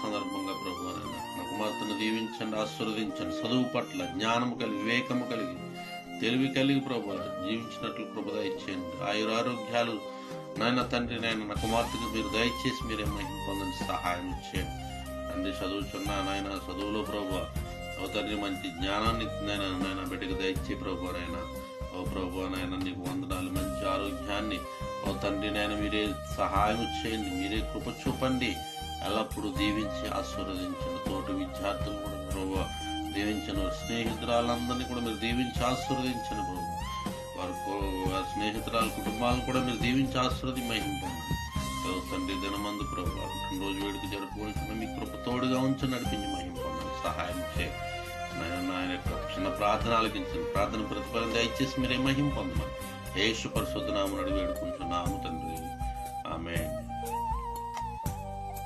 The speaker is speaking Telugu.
సందర్భంగా ప్రభు నా కుమార్తెను దీవించండి, ఆశీర్వదించండి. చదువు పట్ల జ్ఞానము కలిగి, వివేకము కలిగి, తెలివి కలిగి ప్రభు జీవించినట్లు ప్రభు దయచేయండి. ఆయురారోగ్యాలు నాయన తండ్రి నా కుమార్తెకు మీరు దయచేసి మీరే మహిమ పొందండి, సహాయం చేయండి తండ్రి. చదువుచున్నా నాయన చదువులో ప్రభు ఓ తండ్రి మంచి జ్ఞానాన్ని నాయన బిడ్డకు దయచే ప్రభు ఓ ప్రభు నీకు వందనాలు. మంచి ఆరోగ్యాన్ని ఓ తండ్రి మీరే సహాయం చేయండి, మీరే కృప చూపండి. ఎల్లప్పుడూ దీవించి ఆశీర్వదించండి. తోటి విద్యార్థులు కూడా ప్రభు దీవించను, స్నేహితురాలందరినీ కూడా మీరు దీవించి ఆశీర్వదించండి ప్రభు. వారి స్నేహితురాల కుటుంబాలను కూడా మీరు దీవించి ఆశీర్వది మహింపండి తండ్రి. దినమందు ప్రభు రోజు వేడుక జరుపుకోవాల్సిన మీ కృప తోడుగా ఉంచి నడిపించి మహింపండి, సహాయం చేయండి. ఆయన చిన్న ప్రార్థన ఆలకించండి, ప్రార్థన ప్రతిఫలం దయచేసి మీరే మహింపొందమని యేసు పరిశుద్ధ నామమున అడిగి వేడుకుంటున్నాము తండ్రి. ఆమేన్.